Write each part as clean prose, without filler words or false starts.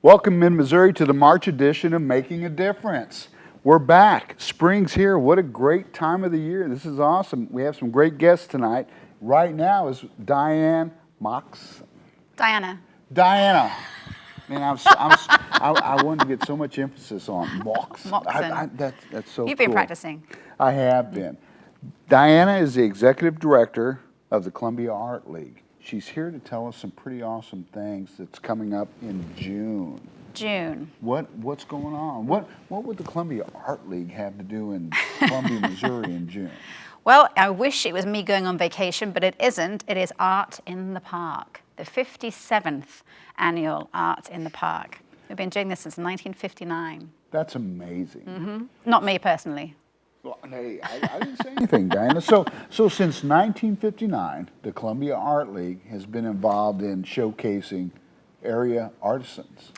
Welcome, Mid-Missouri, to the March edition of Making a Difference. We're back. Spring's here. What a great time of the year. This is awesome. We have some great guests tonight. Right now is Diane Moxon. Diana. Diana. Man, I wanted to get so much emphasis on Moxon. Moxon. That's so You've been cool. practicing. I have been. Diana is the executive director of the Columbia Art League. She's here to tell us some pretty awesome things that's coming up in June. June. What's going on? What would the Columbia Art League have to do in Columbia, Missouri in June? Well, I wish it was me going on vacation, but it isn't. It is Art in the Park, the 57th annual Art in the Park. We've been doing this since 1959. That's amazing. Mm-hmm. Not me personally. Well, hey, I didn't say anything, Diana. So since 1959, the Columbia Art League has been involved in showcasing area artisans.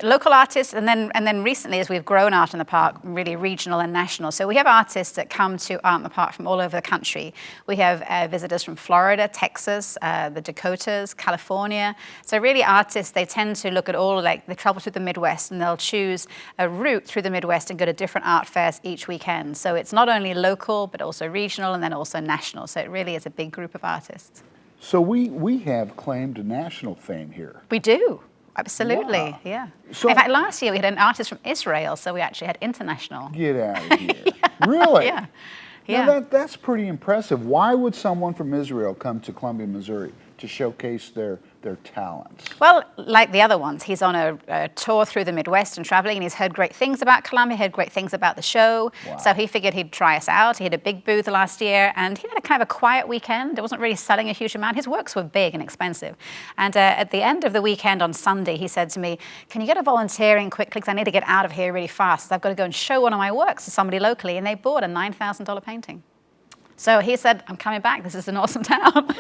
Local artists, and then recently, as we've grown Art in the Park, really regional and national. So we have artists that come to Art in the Park from all over the country. We have visitors from Florida, Texas, the Dakotas, California. So really artists, they tend to look at they travel through the Midwest, and they'll choose a route through the Midwest and go to different art fairs each weekend. So it's not only local, but also regional, and then also national. So it really is a big group of artists. So we have claim to national fame here. We do. Absolutely, wow. Yeah. So, in fact, last year we had an artist from Israel, so we actually had international. Get out of here. Really? Yeah. Now that's pretty impressive. Why would someone from Israel come to Columbia, Missouri to showcase their talents? Well, like the other ones, he's on a tour through the Midwest and traveling, and he's heard great things about Columbia, heard great things about the show. Wow. So he figured he'd try us out. He had a big booth last year, and he had a kind of a quiet weekend. It wasn't really selling a huge amount. His works were big and expensive. And at the end of the weekend on Sunday, he said to me, "Can you get a volunteer in quickly, because I need to get out of here really fast. I've got to go and show one of my works to somebody locally." And they bought a $9,000 painting. So he said, "I'm coming back. This is an awesome town."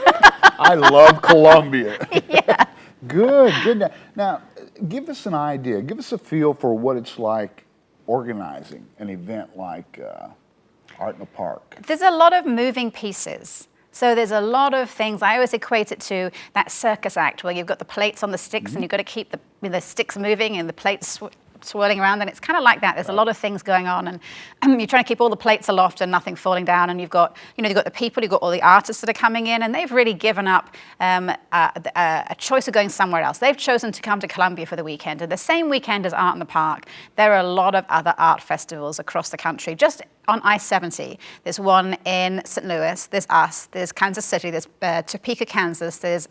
I love Columbia. Yeah. Good. Now, give us an idea. Give us a feel for what it's like organizing an event like Art in the Park. There's a lot of moving pieces. So there's a lot of things. I always equate it to that circus act where you've got the plates on the sticks, and you've got to keep the sticks moving and the plates swirling around, and it's kind of like that. There's a lot of things going on, and you're trying to keep all the plates aloft and nothing falling down, and you've got the people, you've got all the artists that are coming in, and they've really given up a choice of going somewhere else. They've chosen to come to Columbia for the weekend, and the same weekend as Art in the Park, there are a lot of other art festivals across the country. Just on I-70, there's one in St. Louis, there's us, there's Kansas City, there's Topeka, Kansas, there's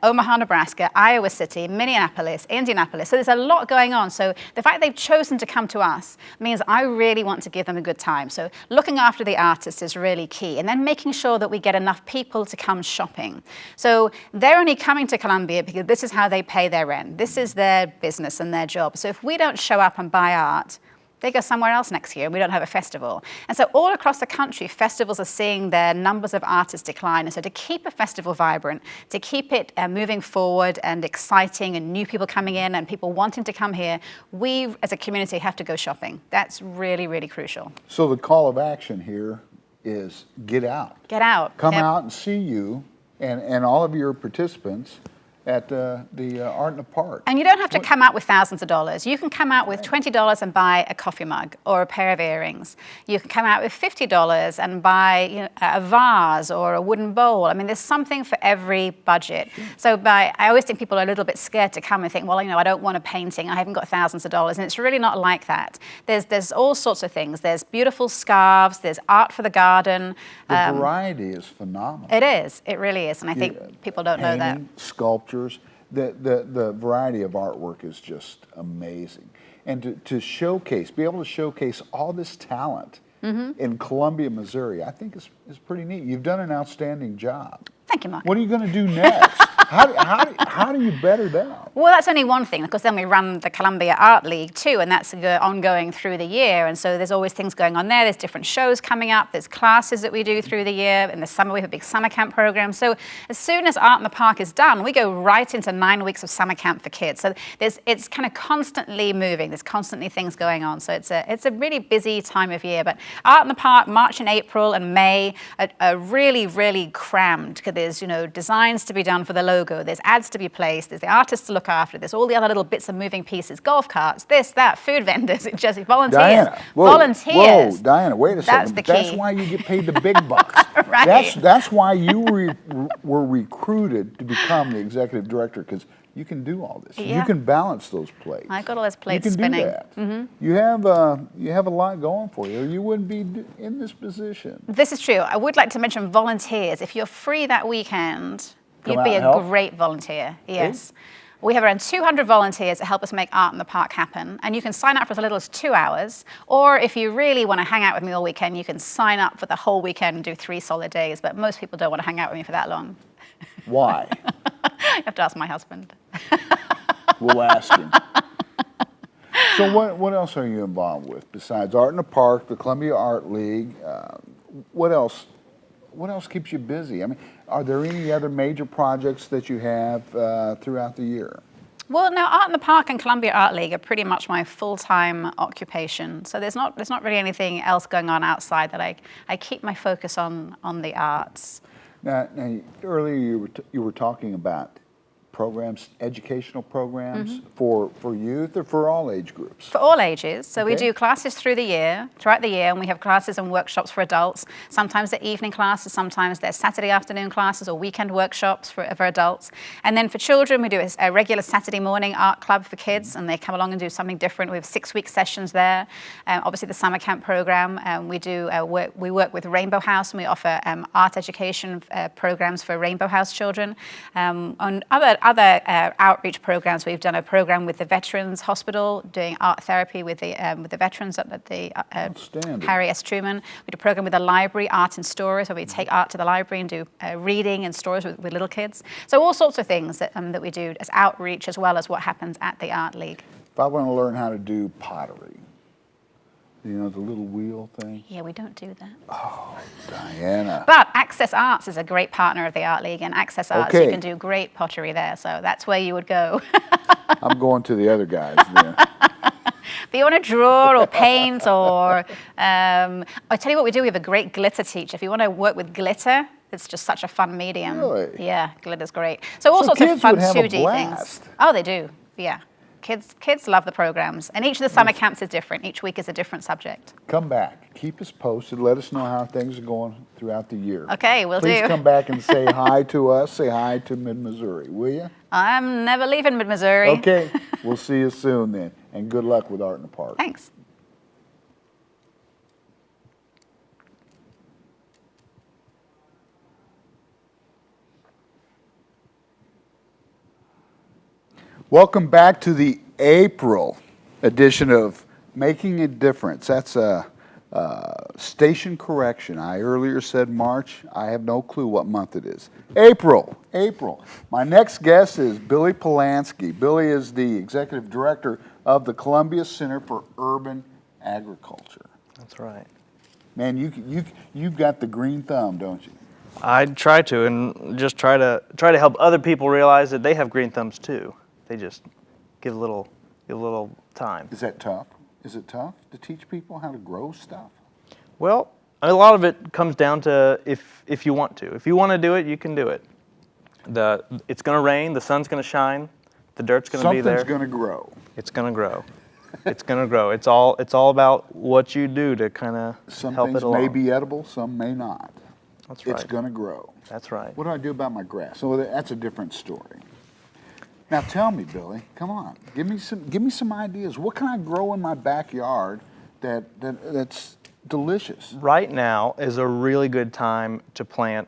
Omaha, Nebraska, Iowa City, Minneapolis, Indianapolis. So there's a lot going on. So the fact they've chosen to come to us means I really want to give them a good time. So looking after the artists is really key. And then making sure that we get enough people to come shopping. So they're only coming to Columbia because this is how they pay their rent. This is their business and their job. So if we don't show up and buy art, they go somewhere else next year, and we don't have a festival. And so all across the country, festivals are seeing their numbers of artists decline. And so to keep a festival vibrant, to keep it moving forward and exciting and new people coming in and people wanting to come here, we as a community have to go shopping. That's really, really crucial. So the call of action here is get out. Get out. Come out and see you and all of your participants at the Art in the Park. And you don't have to come out with thousands of dollars. You can come out with $20 and buy a coffee mug or a pair of earrings. You can come out with $50 and buy a vase or a wooden bowl. I mean, there's something for every budget. So I always think people are a little bit scared to come and think, well, I don't want a painting. I haven't got thousands of dollars. And it's really not like that. There's all sorts of things. There's beautiful scarves. There's art for the garden. The variety is phenomenal. It is. It really is. And I think people don't know that. Sculpture. The variety of artwork is just amazing. And to showcase, be able to showcase all this talent in Columbia, Missouri, I think is pretty neat. You've done an outstanding job. Thank you, Mark. What are you going to do next? How do you better that? Well, that's only one thing. Of course, then we run the Columbia Art League too, and that's ongoing through the year. And so there's always things going on there. There's different shows coming up. There's classes that we do through the year. In the summer, we have a big summer camp program. So as soon as Art in the Park is done, we go right into 9 weeks of summer camp for kids. So it's kind of constantly moving. There's constantly things going on. So it's a really busy time of year. But Art in the Park, March and April and May are really, really crammed because there's designs to be done for the local logo, there's ads to be placed, there's the artists to look after, there's all the other little bits of moving pieces, golf carts, this, that, food vendors, it just volunteers. Diana, Volunteers. Whoa, Diana, wait a That's second. the That's key. why you get paid the big bucks. Right. That's why you were recruited to become the executive director, because you can do all this. Yeah. You can balance those plates. I got all those plates you can spinning. do that. You have a lot going for you, or you wouldn't be in this position. This is true. I would like to mention volunteers. If you're free that weekend, Come you'd out be and a help? great volunteer. Yes. We have around 200 volunteers that help us make art in the park happen. And you can sign up for as little as 2 hours. Or if you really want to hang out with me all weekend, you can sign up for the whole weekend and do 3 solid days. But most people don't want to hang out with me for that long. Why? You have to ask my husband. We'll ask him. So what else are you involved with besides Art in the Park, the Columbia Art League? What else keeps you busy? I mean, are there any other major projects that you have throughout the year? Well, now Art in the Park and Columbia Art League are pretty much my full-time occupation. So there's not really anything else going on outside that I keep my focus on the arts. Now earlier you were talking about programs, educational programs for youth or for all age groups? For all ages. So we Okay. do classes throughout the year, and we have classes and workshops for adults. Sometimes they're evening classes, sometimes they're Saturday afternoon classes or weekend workshops for adults. And then for children, we do a regular Saturday morning art club for kids, and they come along and do something different. We have 6-week sessions there. Obviously, the summer camp program. We work with Rainbow House, and we offer art education programs for Rainbow House children. On other outreach programs, we've done a program with the Veterans Hospital doing art therapy with the veterans at the Harry S. Truman. We do a program with the library, Art in Stories, where we take art to the library and do reading and stories with little kids. So all sorts of things that we do as outreach, as well as what happens at the Art League. If I want to learn how to do pottery, you know, the little wheel thing. Yeah, we don't do that. Oh, Diana. But Access Arts is a great partner of the Art League, and Access Arts, Okay. you can do great pottery there, so that's where you would go. I'm going to the other guys then. If you want to draw or paint or, I tell you what we do, we have a great glitter teacher. If you want to work with glitter, it's just such a fun medium. Really? Yeah, glitter's great. So all sorts of kids fun would have a 2D things. blast. Oh, they do, yeah. Kids love the programs, and each of the summer camps is different. Each week is a different subject. Come back. Keep us posted. Let us know how things are going throughout the year. Okay, will do. Please come back and say hi to us. Say hi to Mid-Missouri, will you? I'm never leaving Mid-Missouri. Okay. We'll see you soon then. And good luck with Art in the Park. Thanks. Welcome back to the April edition of Making a Difference. That's a station correction. I earlier said March. I have no clue what month it is. April. My next guest is Billy Polansky. Billy is the executive director of the Columbia Center for Urban Agriculture. That's right. Man, you've got the green thumb, don't you? I try to, and just try to help other people realize that they have green thumbs too. They just give a little time. Is that tough? Is it tough to teach people how to grow stuff? Well, a lot of it comes down to if you want to. If you want to do it, you can do it. It's going to rain, the sun's going to shine, the dirt's going to be there. Something's going to grow. It's going to grow. It's going to grow. It's all about what you do to kind of Some help things it along. may be edible, some may not. That's right. It's going to grow. That's right. What do I do about my grass? So that's a different story. Now tell me, Billy, come on, give me some ideas. What can I grow in my backyard that's delicious? Right now is a really good time to plant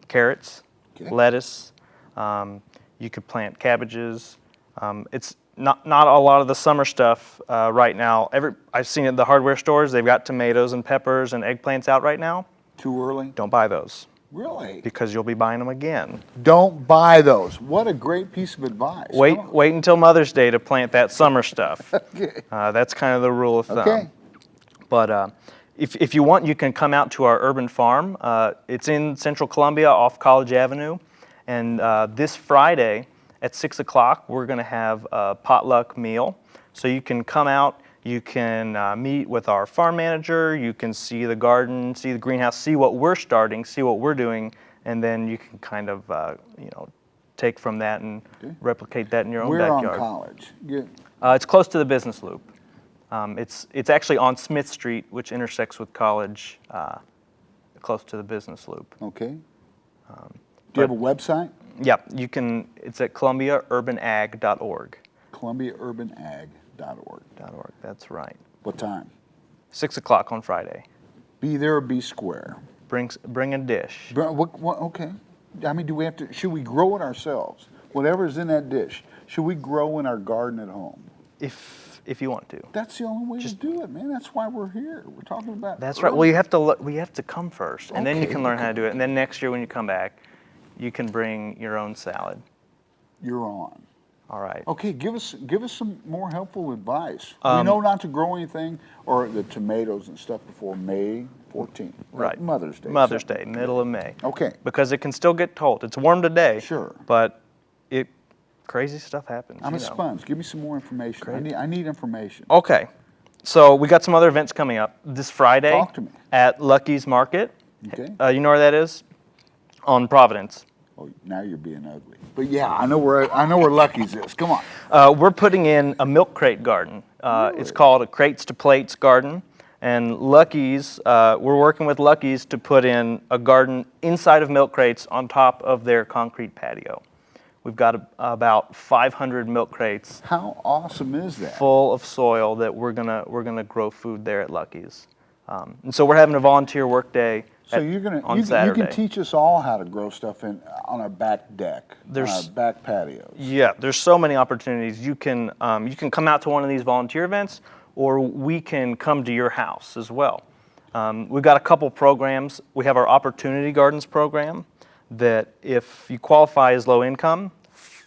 carrots, Okay. lettuce. You could plant cabbages. It's not a lot of the summer stuff right now. I've seen it in the hardware stores. They've got tomatoes and peppers and eggplants out right now. Too early? Don't buy those Really? because you'll be buying them again. Don't buy those. What a great piece of advice. Wait until Mother's Day to plant that summer stuff. Okay. That's kind of the rule of thumb. Okay. But if you want, you can come out to our urban farm. It's in Central Columbia off College Avenue. And this Friday at 6 o'clock, we're going to have a potluck meal. So you can come out, you can meet with our farm manager, you can see the garden, see the greenhouse, see what we're starting, see what we're doing, and then you can kind of, take from that and replicate that in your own We're backyard. on College. It's close to the business loop. It's actually on Smith Street, which intersects with College, close to the business loop. Okay. Do you have a website? Yeah, you can. It's at ColumbiaUrbanAg.org. ColumbiaUrbanAg.org. That's right. What time? 6 o'clock on Friday. Be there or be square. Bring a dish. Okay. I mean, do we have to? Should we grow it ourselves? Whatever's in that dish, should we grow in our garden at home? If you want to. That's the only way to do it, man. That's why we're here. We're talking about. That's right. Well, you have to come first, and then you can learn how to do it. And then next year when you come back, you can bring your own salad. You're on. All right. Okay, give us some more helpful advice. We know not to grow anything or the tomatoes and stuff before May 14th. Right. Mother's Day. Mother's Day, middle of May. Okay. Because it can still get cold. It's warm today. Sure. But crazy stuff happens. I'm a sponge. Give me some more information. I need information. Okay. So we got some other events coming up this Friday. Talk to me. At Lucky's Market. Okay. You know where that is? On Providence. Oh, now you're being ugly. But yeah, I know where Lucky's is. Come on. We're putting in a milk crate garden. It's called a Crates to Plates garden. And Lucky's, we're working with Lucky's to put in a garden inside of milk crates on top of their concrete patio. We've got about 500 milk crates. How awesome is that? Full of soil that we're gonna grow food there at Lucky's. And so we're having a volunteer work day. So on Saturday. You can teach us all how to grow stuff on our back deck, on our back patios. Yeah, there's so many opportunities. You can come out to one of these volunteer events, or we can come to your house as well. We've got a couple programs. We have our Opportunity Gardens program that if you qualify as low income,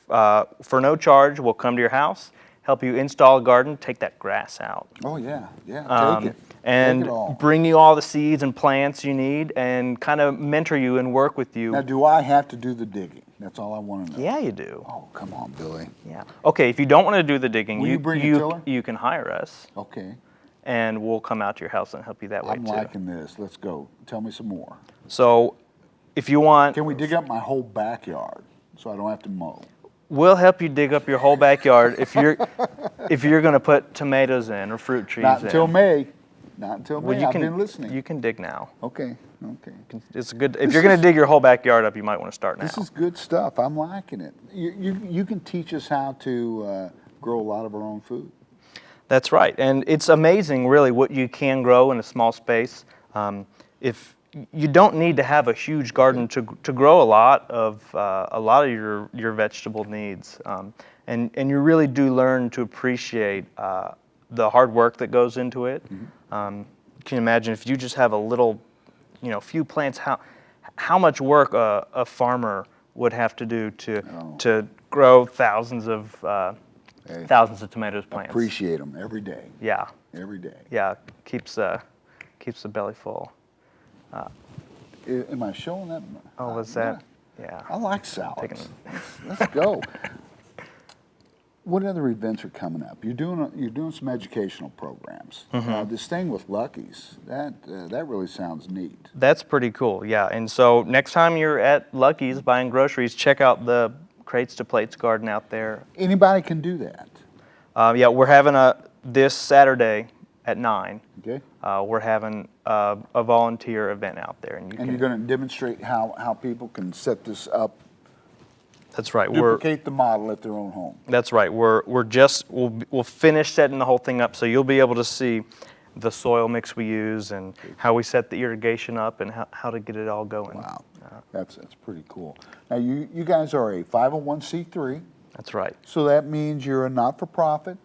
for no charge, we'll come to your house, help you install a garden, take that grass out. Oh yeah, take it. And take it all. Bring you all the seeds and plants you need and kind of mentor you and work with you. Now, do I have to do the digging? That's all I want to know. Yeah, you do. Oh, come on, Billy. Yeah. Okay, if you don't want to do the digging, Will you bring a tiller? You can hire us. Okay. And we'll come out to your house and help you that way I'm too. liking this. Let's go. Tell me some more. So, if you want, can we dig up my whole backyard so I don't have to mow? We'll help you dig up your whole backyard if you're going to put tomatoes in or fruit trees Not in. until May. Not until May. Well, I've been listening. You can dig now. Okay. It's good. If you're going to dig your whole backyard up, you might want to start now. This is good stuff. I'm liking it. You can teach us how to grow a lot of our own food. That's right, and it's amazing, really, what you can grow in a small space. If you don't need to have a huge garden to grow a lot of your vegetable needs, and you really do learn to appreciate the hard work that goes into it. You can imagine if you just have a little, few plants, how much work a farmer would have to do to grow thousands of tomatoes plants. Appreciate them every day. Yeah. Every day. Yeah, keeps the belly full. Am I showing that? Oh, what's that? Yeah. I like salads. Let's go. What other events are coming up? You're doing some educational programs. This thing with Lucky's, that really sounds neat. That's pretty cool. Yeah. And so next time you're at Lucky's buying groceries, check out the Crates to Plates garden out there. Anybody can do that. Yeah, we're having this Saturday at 9. Okay. We're having a volunteer event out there, and you're going to demonstrate how people can set this up. That's right. Duplicate the model at their own home. That's right. We'll finish setting the whole thing up, so you'll be able to see the soil mix we use and how we set the irrigation up and how to get it all going. Wow, that's pretty cool. Now you guys are a 501c3. That's right. So that means you're a not-for-profit.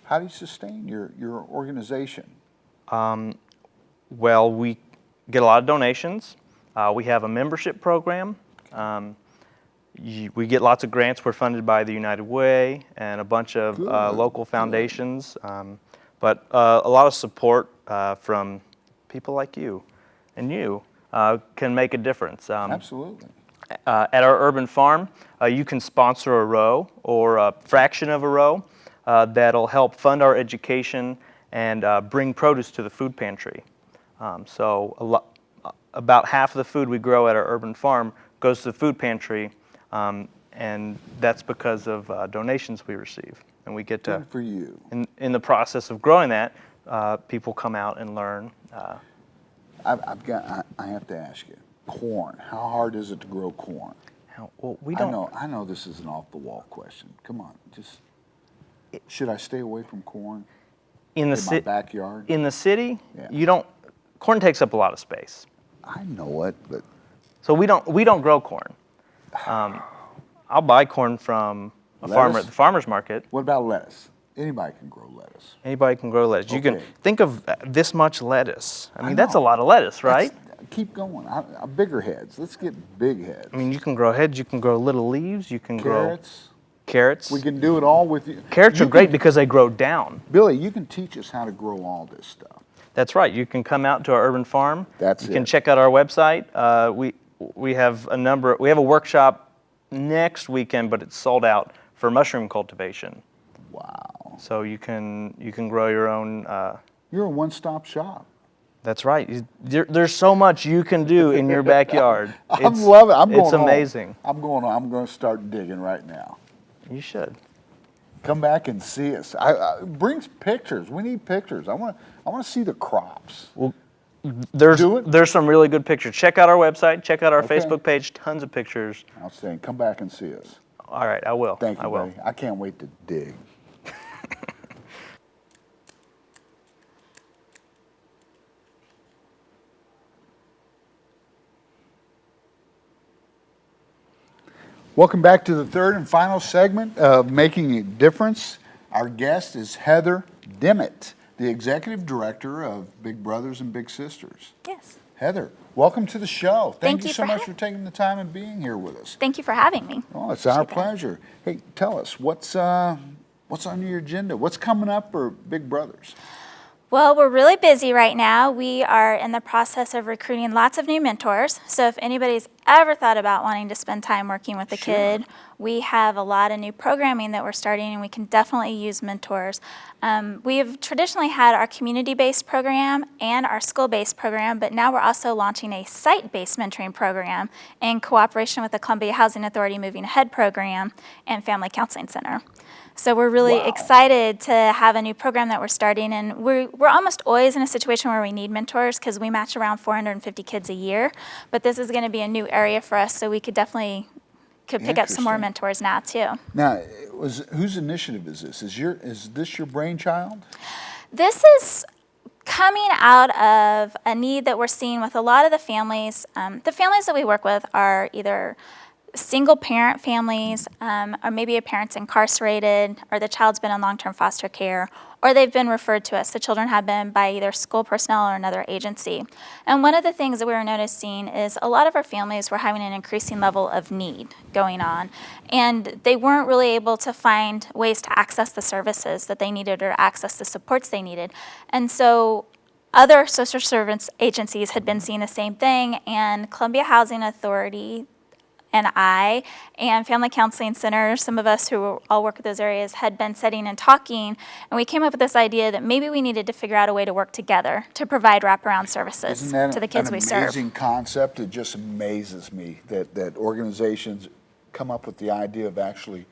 How do you sustain your organization? Well, we get a lot of donations. We have a membership program. We get lots of grants. We're funded by the United Way and a bunch of local foundations, but a lot of support from people like you, and you can make a difference. Absolutely. At our urban farm, you can sponsor a row or a fraction of a row that'll help fund our education and bring produce to the food pantry. About half of the food we grow at our urban farm goes to the food pantry. and that's because of donations we receive. And we get to, Good for you. in the process of growing that, people come out and learn. I have to ask you, corn, how hard is it to grow corn? Well, we don't. I know this is an off-the-wall question. Come on, should I stay away from corn In my backyard? In the city, Yeah. you don't. Corn takes up a lot of space, I know it, but so we don't grow corn. I'll buy corn from a farmer at the farmer's market. what about lettuce? Anybody can grow lettuce. Anybody can grow lettuce. You can Okay. think of this much lettuce. I mean, that's a know. lot of lettuce, right? Keep going. Bigger heads. Let's get big heads. I mean, you can grow heads. You can grow little leaves. You can Carrots. grow carrots. We can do it all with you. Carrots You are great can- because they grow down. Billy, you can teach us how to grow all this stuff. That's right. You can come out to our urban farm. That's You can it. check out our website. We have a workshop next weekend, but it's sold out for mushroom cultivation. Wow. So you can grow your own. You're a one-stop shop. That's right. There's so much you can do in your backyard. I'm loving it. I'm going It's home. amazing. I'm going to start digging right now. You should. Come back and see us. Bring pictures. We need pictures. I want to see the crops. Do it? There's some really good pictures. Check out our website. Check out our Okay. Facebook page. Tons of pictures. Outstanding. Come back and see us. All right, I will. Thank you, I will. buddy. I can't wait to dig. Welcome back to the third and final segment of Making a Difference. Our guest is Heather Dimitt, the Executive Director of Big Brothers and Big Sisters. Yes. Heather, welcome to the show. Thank Thank you you so for much for taking the time and being here with us. Thank you for having me. Oh, it's our Appreciate that. pleasure. Hey, tell us, what's on your agenda? What's coming up for Big Brothers? Well, we're really busy right now. We are in the process of recruiting lots of new mentors. So if anybody's ever thought about wanting to spend time working with a Sure. kid, we have a lot of new programming that we're starting, and we can definitely use mentors. We've traditionally had our community-based program and our school-based program, but now we're also launching a site-based mentoring program in cooperation with the Columbia Housing Authority Moving Ahead program and Family Counseling Center. So we're really Wow. excited to have a new program that we're starting, and we're almost always in a situation where we need mentors because we match around 450 kids a year. But this is going to be a new area for us, so we could definitely pick up some more Interesting. mentors now too. Now, whose initiative is this? Is this your brainchild? This is coming out of a need that we're seeing with a lot of the families. The families that we work with are either single parent families, or maybe a parent's incarcerated, or the child's been in long-term foster care, or they've been referred to us. The children have been by either school personnel or another agency. And one of the things that we were noticing is a lot of our families were having an increasing level of need going on, and they weren't really able to find ways to access the services that they needed or access the supports they needed. And so other social service agencies had been seeing the same thing, and Columbia Housing Authority and I and Family Counseling Center, some of us who all work with those areas, had been sitting and talking, and we came up with this idea that maybe we needed to figure out a way to work together to provide wraparound services Isn't that to the kids an we serve. amazing concept? It just amazes me that organizations come up with the idea of actually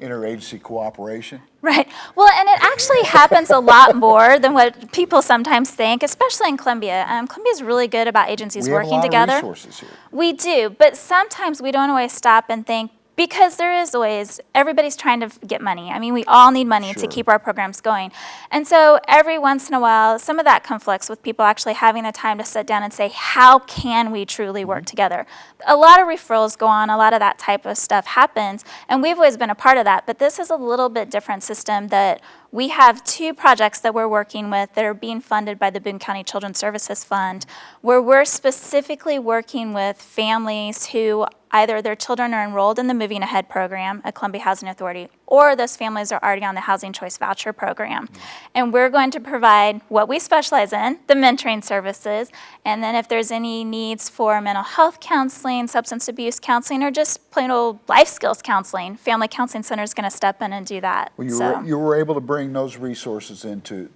interagency cooperation. Right. Well, and it actually happens a lot more than what people sometimes think, especially in Columbia. Columbia is really good about agencies We have a working lot together. of resources here. We do, but sometimes we don't always stop and think, because there is always, everybody's trying to get money. I mean, we all need money Sure. to keep our programs going. And so every once in a while, some of that conflicts with people actually having the time to sit down and say, how can we truly work together? A lot of referrals go on, a lot of that type of stuff happens, and we've always been a part of that, but this is a little bit different system that we have 2 projects that we're working with that are being funded by the Boone County Children's Services Fund, where we're specifically working with families who either their children are enrolled in the Moving Ahead program at Columbia Housing Authority, or those families are already on the Housing Choice Voucher program. And we're going to provide what we specialize in, the mentoring services, and then if there's any needs for mental health counseling, substance abuse counseling, or just plain old life skills counseling, Family Counseling Center is going to step in and do that. Well, So- you were able to bring those resources into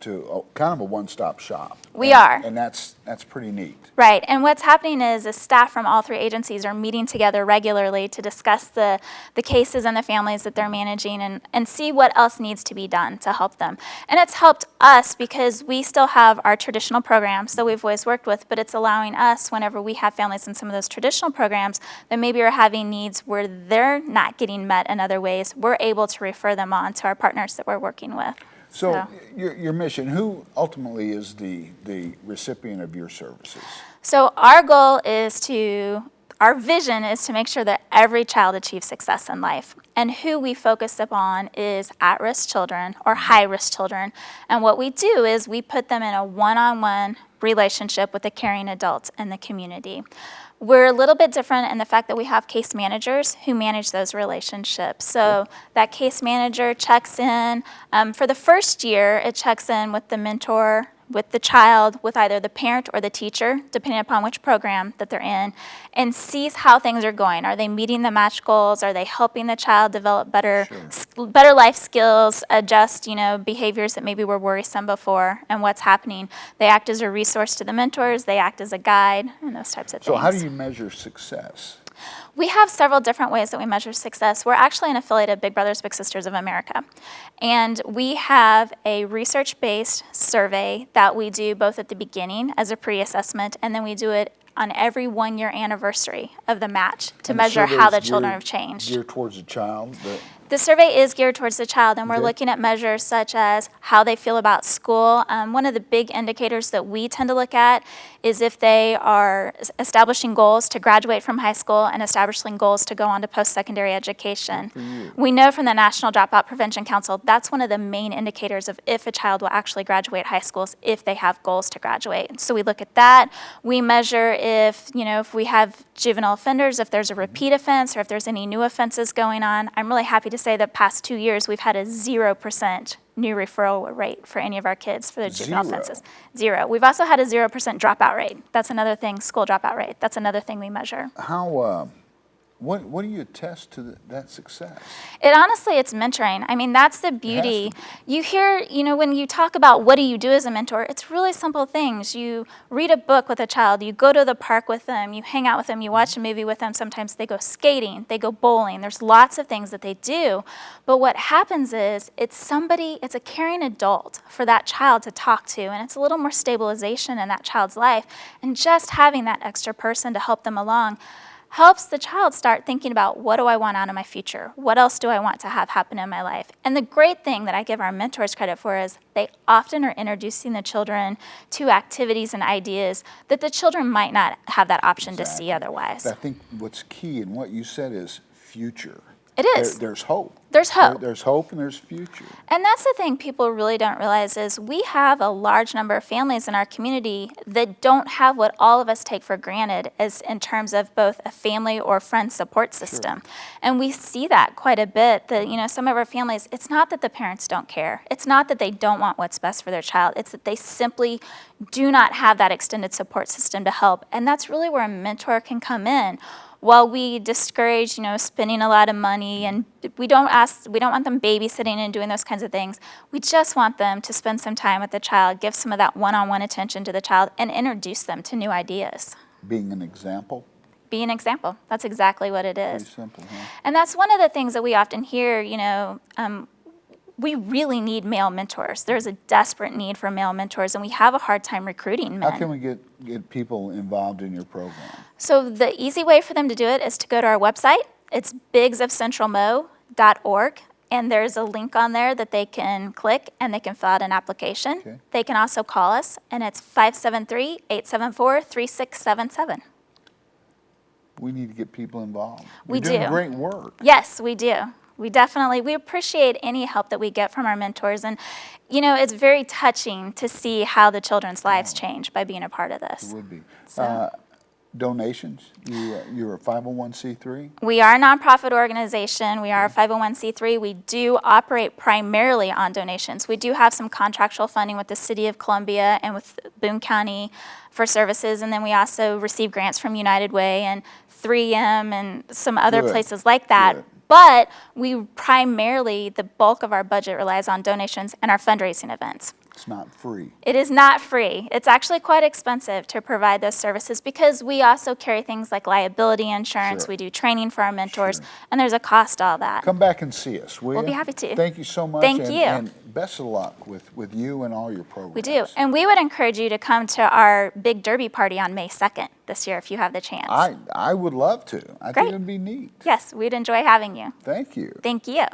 kind of a one-stop shop. We are. And that's pretty neat. Right, and what's happening is staff from all three agencies are meeting together regularly to discuss the cases and the families that they're managing and see what else needs to be done to help them. And it's helped us because we still have our traditional programs that we've always worked with, but it's allowing us, whenever we have families in some of those traditional programs that maybe are having needs where they're not getting met in other ways, we're able to refer them on to our partners that we're working with. So your mission, who ultimately is the recipient of your services? So our goal is our vision is to make sure that every child achieves success in life. And who we focus upon is at-risk children or high-risk children. And what we do is we put them in a one-on-one relationship with a caring adult in the community. We're a little bit different in the fact that we have case managers who manage those relationships. So that case manager checks in. For the first year, it checks in with the mentor, with the child, with either the parent or the teacher, depending upon which program that they're in, and sees how things are going. Are they meeting the match goals? Are they helping the child develop better life skills, adjust, behaviors that maybe were worrisome before, and what's happening? They act as a resource to the mentors. They act as a guide, and those types of things. So how do you measure success? We have several different ways that we measure success. We're actually an affiliate of Big Brothers Big Sisters of America. And we have a research-based survey that we do both at the beginning as a pre-assessment, and then we do it on every 1-year anniversary of the match to measure how the children have changed. Geared towards the child? The survey is geared towards the child, and we're looking at measures such as how they feel about school. One of the big indicators that we tend to look at is if they are establishing goals to graduate from high school and establishing goals to go on to post-secondary education. We know from the National Dropout Prevention Council that's one of the main indicators of if a child will actually graduate high schools if they have goals to graduate. So we look at that. We measure if we have juvenile offenders, if there's a repeat offense or if there's any new offenses going on. I'm really happy to say that past 2 years we've had a 0% new referral rate for any of our kids for the juvenile offenses. 0. We've also had a 0% dropout rate. That's another thing, school dropout rate. That's another thing we measure. How, what do you attest to that success? It's mentoring. I mean, that's the beauty. You hear, when you talk about what do you do as a mentor, it's really simple things. You read a book with a child, you go to the park with them, you hang out with them, you watch a movie with them. Sometimes they go skating, they go bowling. There's lots of things that they do. But what happens is it's a caring adult for that child to talk to, and it's a little more stabilization in that child's life. And just having that extra person to help them along helps the child start thinking about, what do I want out of my future? What else do I want to have happen in my life? And the great thing that I give our mentors credit for is they often are introducing the children to activities and ideas that the children might not have that option to see otherwise. I think what's key in what you said is future. It is. There's hope. There's hope. There's hope and there's future. And that's the thing people really don't realize is we have a large number of families in our community that don't have what all of us take for granted as in terms of both a family or friend support system. And we see that quite a bit, that some of our families, it's not that the parents don't care. It's not that they don't want what's best for their child. It's that they simply do not have that extended support system to help. And that's really where a mentor can come in. While we discourage, spending a lot of money, and we don't want them babysitting and doing those kinds of things. We just want them to spend some time with the child, give some of that one-on-one attention to the child, and introduce them to new ideas. Being an example? Be an example. That's exactly what it is. Pretty simple, huh? And that's one of the things that we often hear, we really need male mentors. There's a desperate need for male mentors, and we have a hard time recruiting men. How can we get people involved in your program? So the easy way for them to do it is to go to our website. It's bigsofcentralmo.org, and there's a link on there that they can click, and they can fill out an application. Okay. They can also call us, and it's 573-874-3677. We need to get people involved. We do. You're doing great work. Yes, we do. We appreciate any help that we get from our mentors. And, it's very touching to see how the children's lives change by being a part of this. It would be. So. Donations? You're a 501c3? We are a nonprofit organization. We are a 501c3. We do operate primarily on donations. We do have some contractual funding with the City of Columbia and with Boone County for services. And then we also receive grants from United Way and 3M and some other places like that. Good. But we primarily, the bulk of our budget relies on donations and our fundraising events. It's not free. It is not free. It's actually quite expensive to provide those services because we also carry things like liability insurance. Sure. We do training for our mentors, Sure. and there's a cost to all that. Come back and see us, will We'll you? be happy to. Thank you so much. Thank and, you. And best of luck with you and all your programs. We do. And we would encourage you to come to our big derby party on May 2nd this year if you have the chance. I would love to. I Great. think it'd be neat. Yes, we'd enjoy having you. Thank you. Thank you.